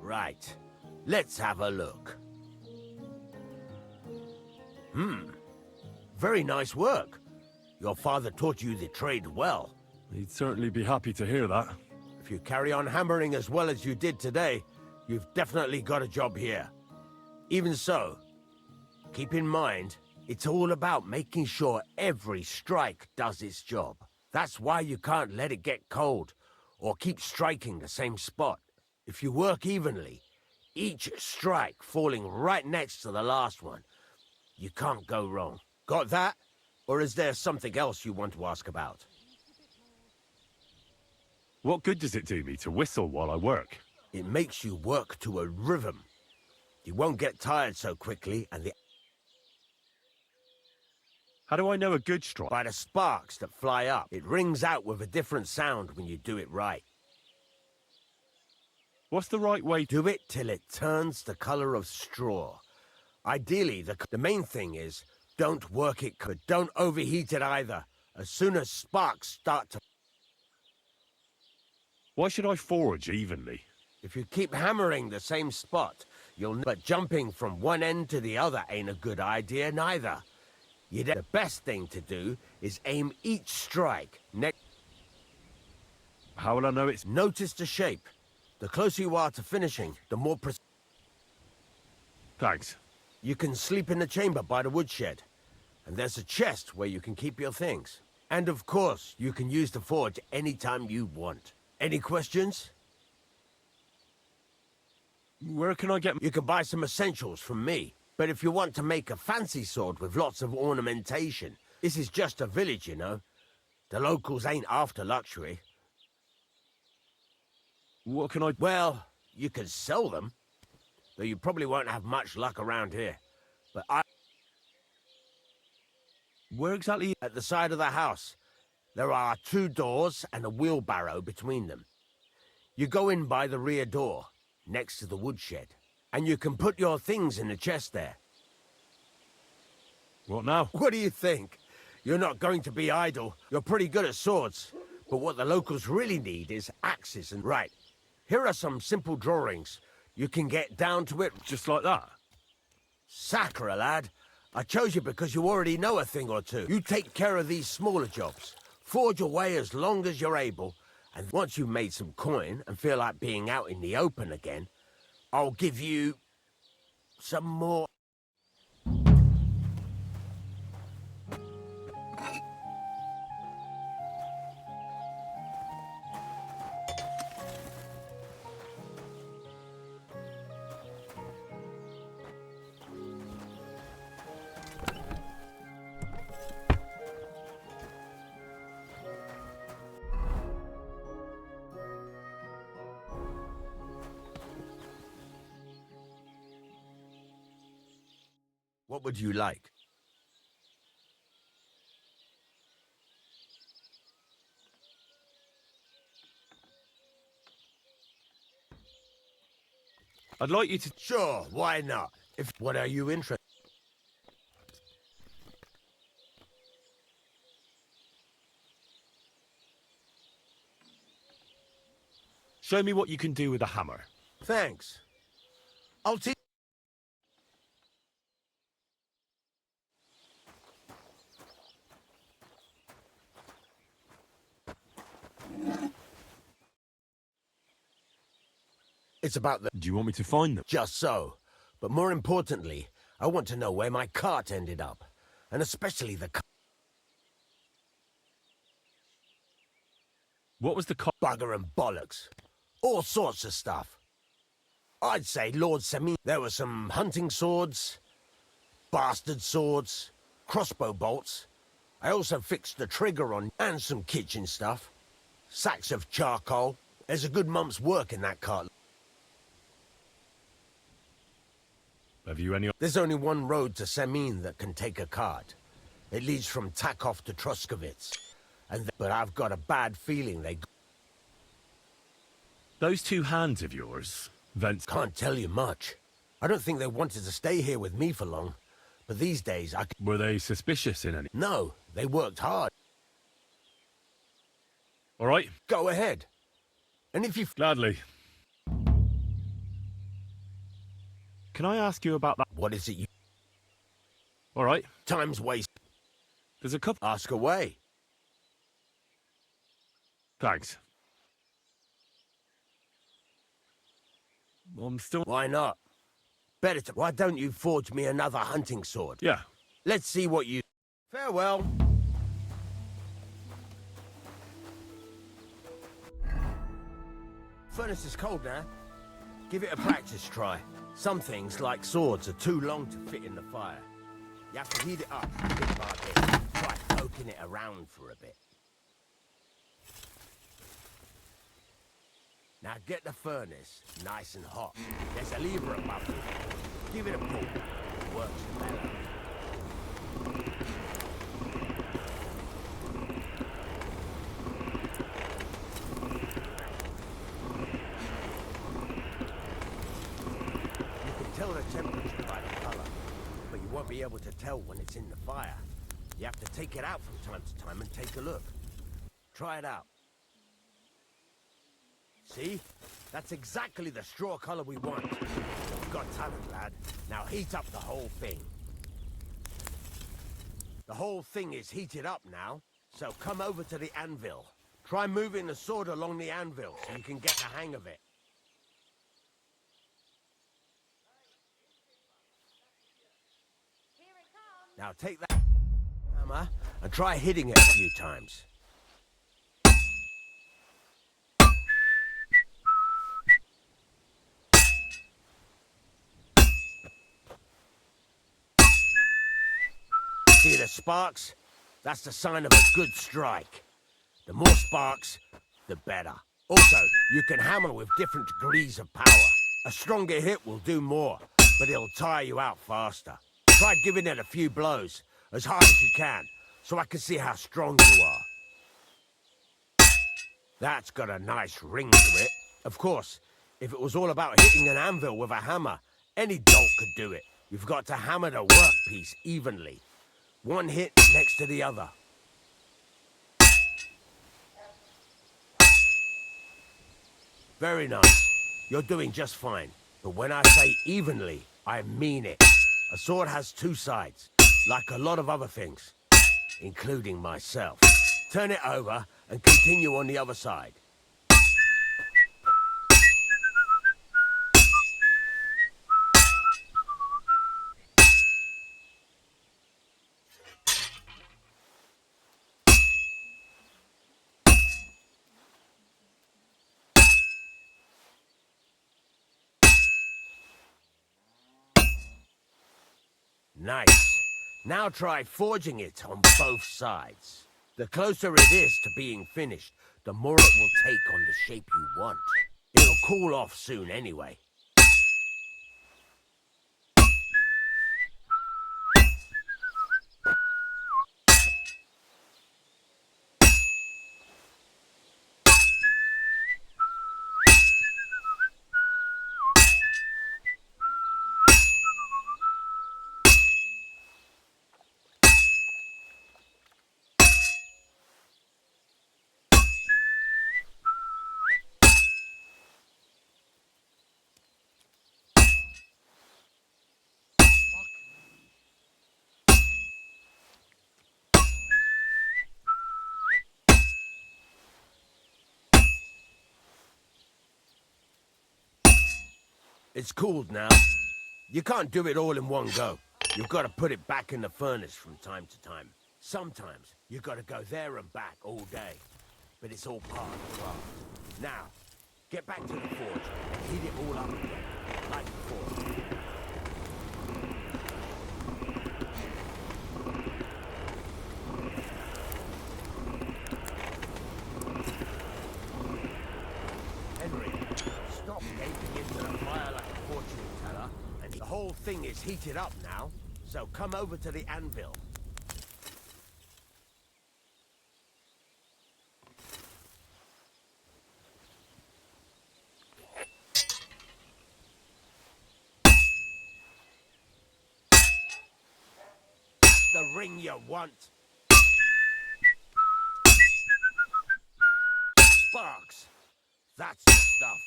[SPEAKER 6] Right. Let's have a look. Very nice work. Your father taught you the trade well.
[SPEAKER 1] He'd certainly be happy to hear that.
[SPEAKER 6] If you carry on hammering as well as you did today, you've definitely got a job here. Even so, keep in mind, it's all about making sure every strike does its job. That's why you can't let it get cold, or keep striking the same spot. If you work evenly, each strike falling right next to the last one, you can't go wrong. Got that? Or is there something else you want to ask about?
[SPEAKER 1] What good does it do me to whistle while I work?
[SPEAKER 6] It makes you work to a rhythm. You won't get tired so quickly, and the...
[SPEAKER 1] How do I know a good strike?
[SPEAKER 6] By the sparks that fly up. It rings out with a different sound when you do it right.
[SPEAKER 1] What's the right way?
[SPEAKER 6] Do it till it turns the color of straw. Ideally, the main thing is, don't work it, but don't overheat it either. As soon as sparks start to...
[SPEAKER 1] Why should I forge evenly?
[SPEAKER 6] If you keep hammering the same spot, you'll... But jumping from one end to the other ain't a good idea neither. The best thing to do is aim each strike next.
[SPEAKER 1] How will I know it's...
[SPEAKER 6] Notice the shape. The closer you are to finishing, the more
[SPEAKER 1] Thanks.
[SPEAKER 6] You can sleep in the chamber by the woodshed. And there's a chest where you can keep your things. And of course, you can use the forge anytime you want. Any questions?
[SPEAKER 1] Where can I get...
[SPEAKER 6] You can buy some essentials from me. But if you want to make a fancy sword with lots of ornamentation, this is just a village, you know. The locals ain't after luxury.
[SPEAKER 1] What can I...
[SPEAKER 6] Well, you can sell them. Though you probably won't have much luck around here. But
[SPEAKER 1] Where exactly...
[SPEAKER 6] At the side of the house. There are 2 doors and a wheelbarrow between them. You go in by the rear door, next to the woodshed. And you can put your things in the chest there.
[SPEAKER 1] What now?
[SPEAKER 6] What do you think? You're not going to be idle. You're pretty good at swords. But what the locals really need is axes and... Right. Here are some simple drawings. You can get down to it...
[SPEAKER 1] Just like that?
[SPEAKER 6] Sacre, lad. I chose you because you already know a thing or two. You take care of these smaller jobs. Forge away as long as you're able. And once you've made some coin and feel like being out in the open again, I'll give you some more. What would you like?
[SPEAKER 1] I'd like you to...
[SPEAKER 6] Sure, why not? What are you interested?
[SPEAKER 1] Show me what you can do with a hammer.
[SPEAKER 6] Thanks. I'll teach. It's about the...
[SPEAKER 1] Do you want me to find them?
[SPEAKER 6] Just so. But more importantly, I want to know where my cart ended up. And especially the...
[SPEAKER 1] What was the cart?
[SPEAKER 6] Bugger and bollocks. All sorts of stuff. I'd say Lord Semi... There were some hunting swords, bastard swords, crossbow bolts. I also fixed the trigger on... And some kitchen stuff. Sacks of charcoal. There's a good month's work in that cart.
[SPEAKER 1] Have you any...
[SPEAKER 6] There's only one road to Semin that can take a cart. It leads from Takov to Troskovitz. But I've got a bad feeling they...
[SPEAKER 1] Those 2 hands of yours, Vents...
[SPEAKER 6] Can't tell you much. I don't think they wanted to stay here with me for long. But these days I...
[SPEAKER 1] Were they suspicious in any...
[SPEAKER 6] No, they worked hard.
[SPEAKER 1] All right.
[SPEAKER 6] Go ahead. And if you...
[SPEAKER 1] Gladly. Can I ask you about that?
[SPEAKER 6] What is it you...
[SPEAKER 1] All right.
[SPEAKER 6] Time's waste.
[SPEAKER 1] There's a couple...
[SPEAKER 6] Ask away.
[SPEAKER 1] Thanks. I'm still...
[SPEAKER 6] Why not? Better to... Why don't you forge me another hunting sword?
[SPEAKER 1] Yeah.
[SPEAKER 6] Let's see what you... Farewell. Furnace is cold now. Give it a practice try. Some things, like swords, are too long to fit in the fire. You have to heat it up, bit by bit. Try poking it around for a bit. Now get the furnace nice and hot. There's a lever above it. Give it a pull. It works better. Tell the temperature by the color, but you won't be able to tell when it's in the fire. You have to take it out from time to time and take a look. Try it out. See? That's exactly the straw color we want. You've got talent, lad. Now heat up the whole thing. The whole thing is heated up now, so come over to the anvil. Try moving the sword along the anvil so you can get the hang of it. Now take that hammer and try hitting it a few times. See the sparks? That's the sign of a good strike. The more sparks, the better. Also, you can hammer with different degrees of power. A stronger hit will do more, but it'll tire you out faster. Try giving it a few blows, as hard as you can, so I can see how strong you are. That's got a nice ring to it. Of course, if it was all about hitting an anvil with a hammer, any dolt could do it. You've got to hammer the workpiece evenly. One hit next to the other. Very nice. You're doing just fine. But when I say evenly, I mean it. A sword has two sides, like a lot of other things, including myself. Turn it over and continue on the other side. Nice. Now try forging it on both sides. The closer it is to being finished, the more it will take on the shape you want. It'll cool off soon anyway. It's cooled now. You can't do it all in one go. You've got to put it back in the furnace from time to time. Sometimes you've got to go there and back all day. But it's all part of the craft. Now, get back to the forge and heat it all up again, like before. Stop gaping into the fire like a fortune teller, and the whole thing is heated up now, so come over to the anvil. The ring you want. Sparks. That's the stuff.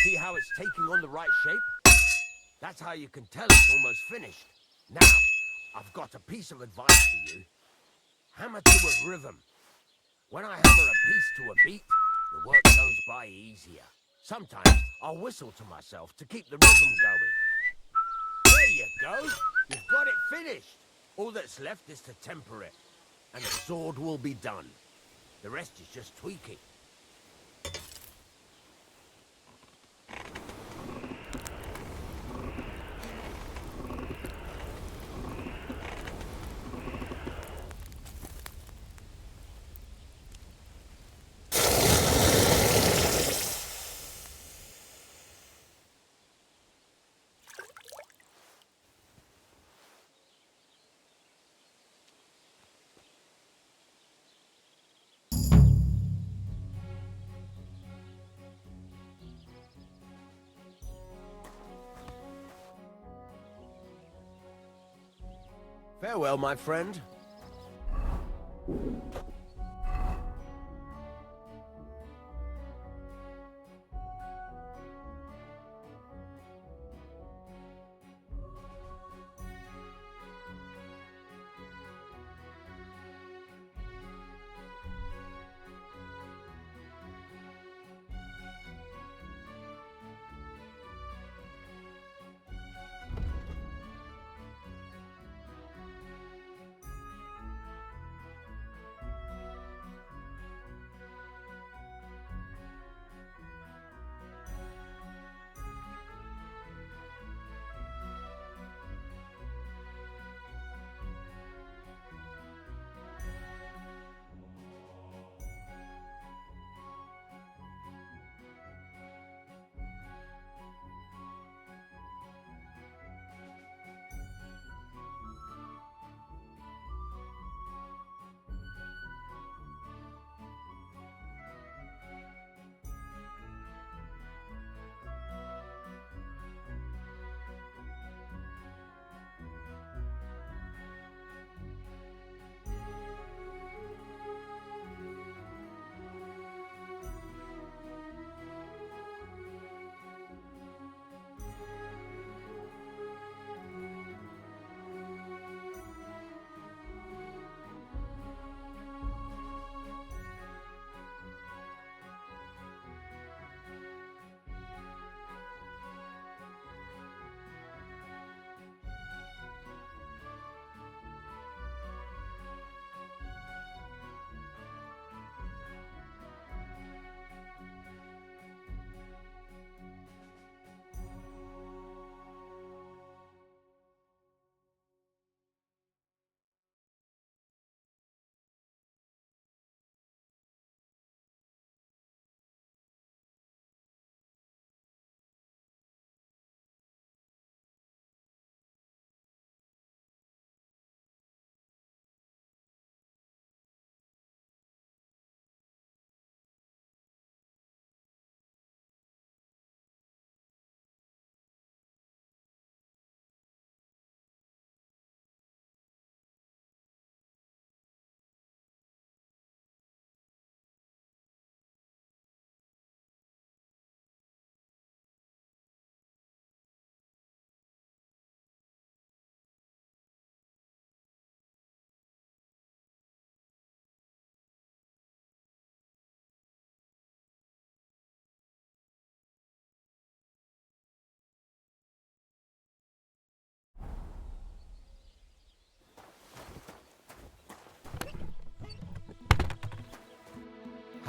[SPEAKER 6] See how it's taking on the right shape? That's how you can tell it's almost finished. Now, I've got a piece of advice for you. Hammer to a rhythm. When I hammer a piece to a beat, the work goes by easier. Sometimes I'll whistle to myself to keep the rhythm going. There you go. You've got it finished. All that's left is to temper it, and the sword will be done. The rest is just tweaking. Farewell, my friend.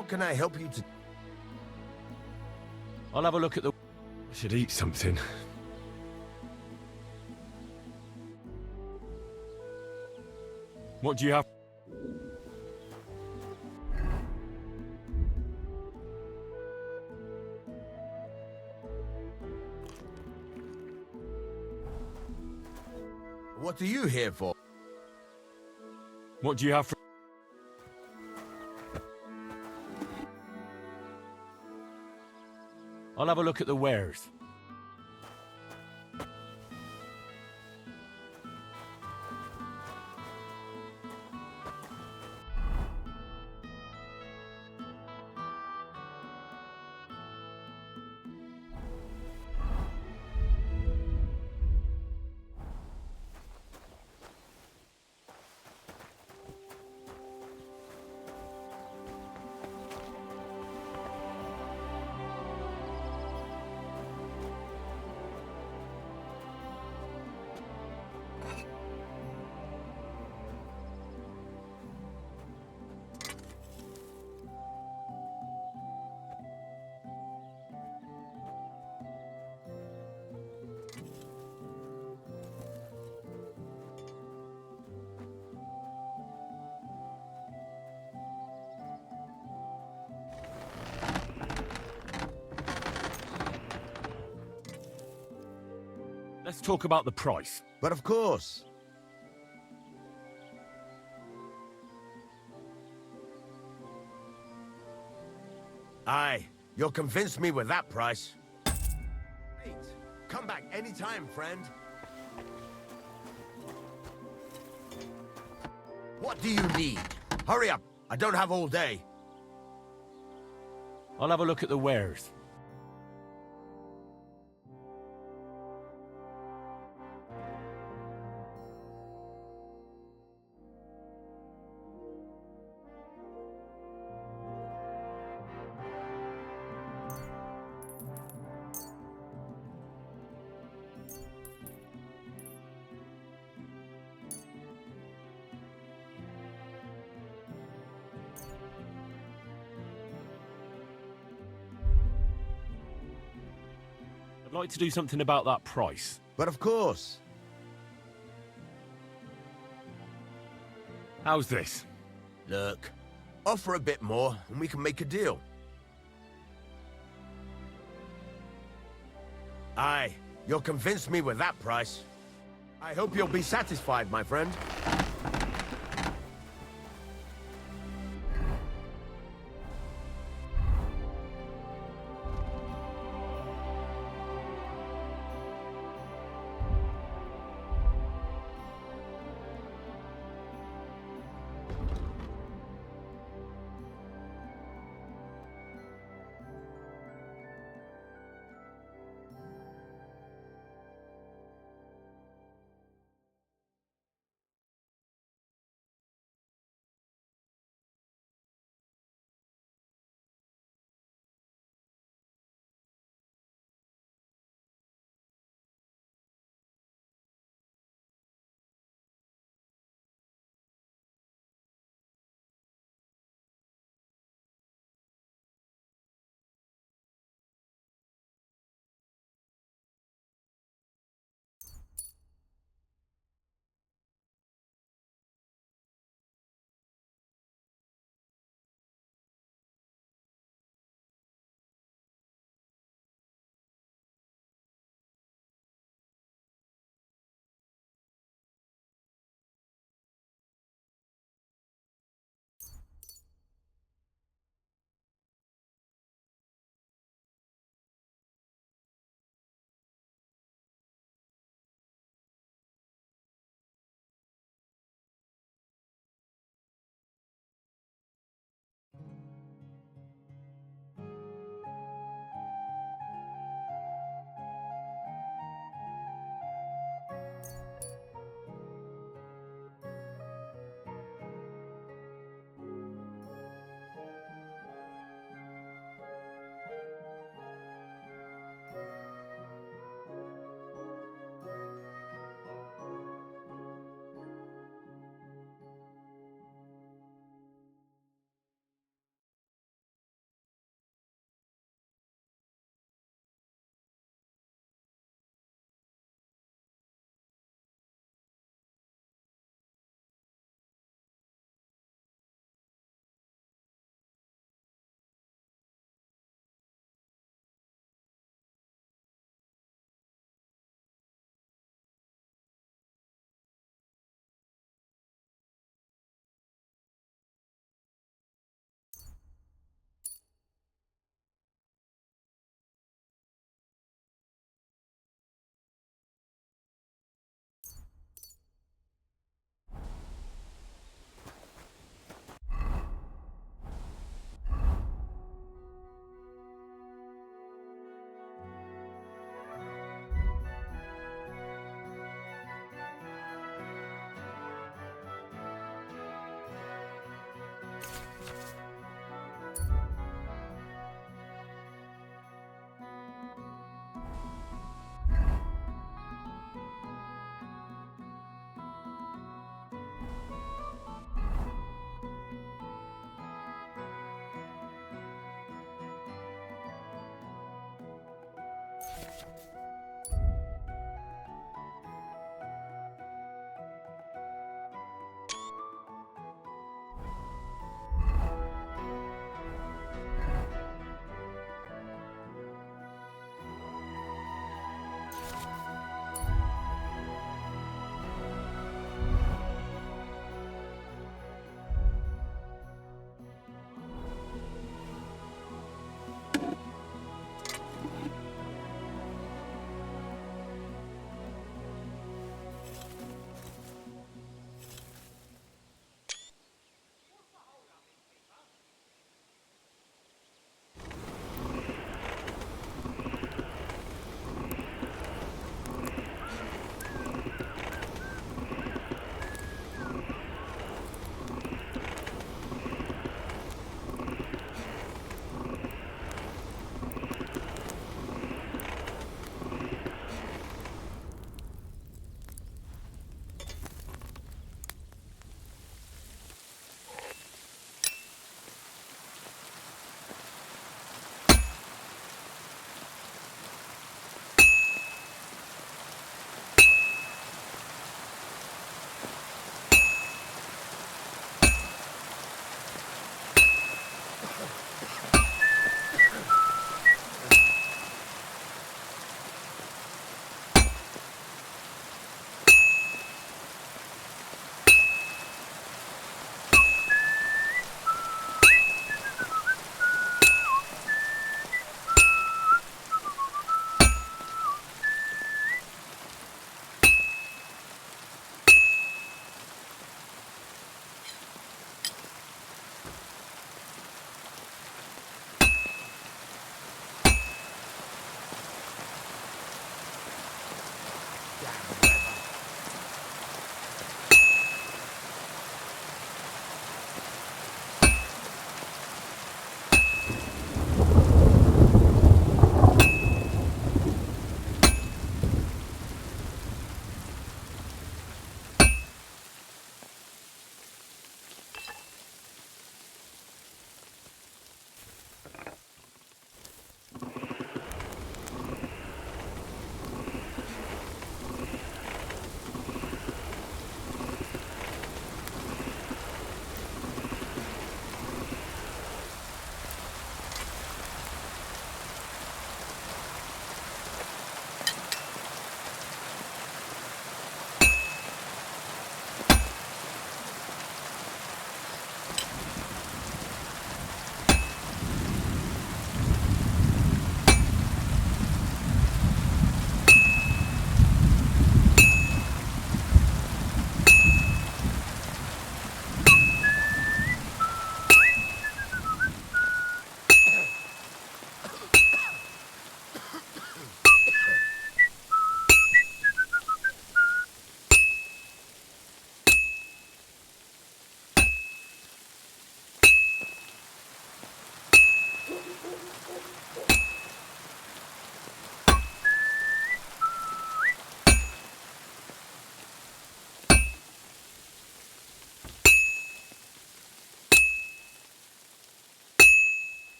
[SPEAKER 6] How can I help you to...
[SPEAKER 2] I'll have a look at the...
[SPEAKER 1] I should eat something. What do you have?
[SPEAKER 6] What are you here for?
[SPEAKER 1] What do you have for...
[SPEAKER 2] I'll have a look at the wares.
[SPEAKER 1] Let's talk about the price.
[SPEAKER 6] But of course. Aye, you'll convince me with that price. Wait, come back anytime, friend. What do you need? Hurry up, I don't have all day.
[SPEAKER 2] I'll have a look at the wares.
[SPEAKER 1] I'd like to do something about that price.
[SPEAKER 6] But of course.
[SPEAKER 1] How's this?
[SPEAKER 6] Look, offer a bit more and we can make a deal. Aye, you'll convince me with that price. I hope you'll be satisfied, my friend.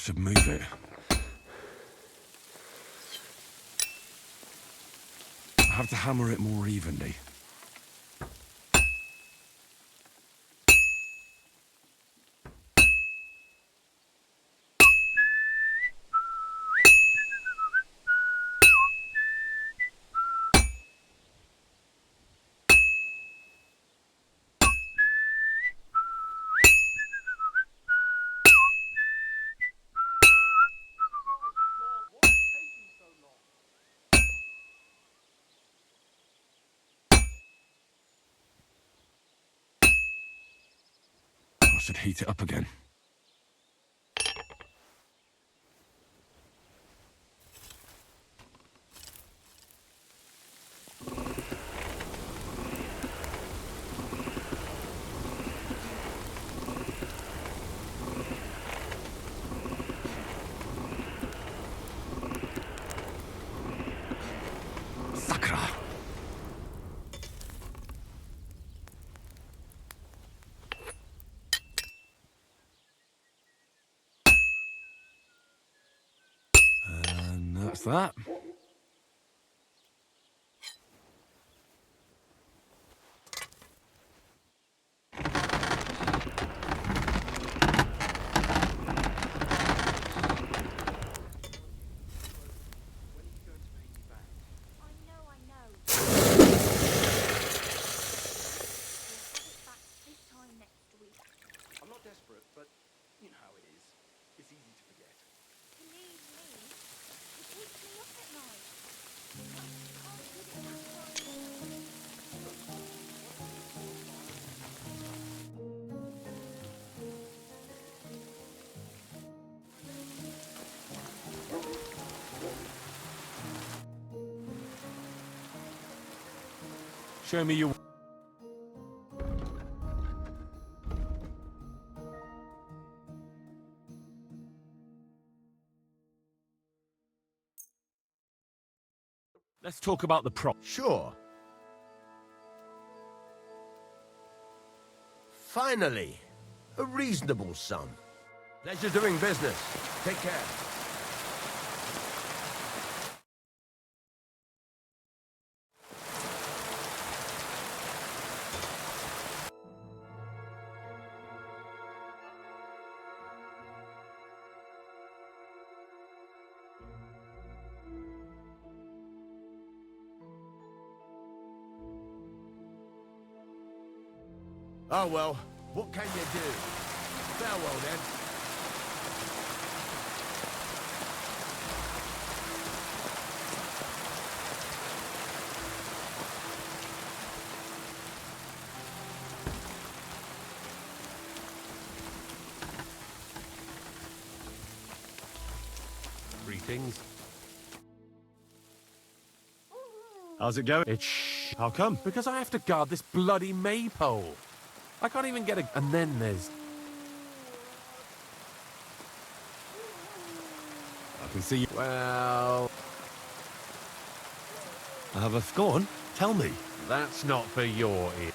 [SPEAKER 1] should move it. I have to hammer it more evenly. I should heat it up again. Sakra! And that's that.
[SPEAKER 7] I'm not desperate, but you know how it is. It's easy to forget.
[SPEAKER 8] To leave me? It keeps me up at night. I can't give it back right now.
[SPEAKER 2] Show me your...
[SPEAKER 1] Let's talk about the prop.
[SPEAKER 6] Sure. Finally, a reasonable sum. Pleasure doing business. Take care. Oh well, what can you do? Farewell then.
[SPEAKER 2] Greetings.
[SPEAKER 1] How's it going? How come?
[SPEAKER 2] Because I have to guard this bloody maypole. I can't even get a... And then there's...
[SPEAKER 1] I can see you.
[SPEAKER 2] Well...
[SPEAKER 1] I have a... Go on, tell me.
[SPEAKER 2] That's not for your ear.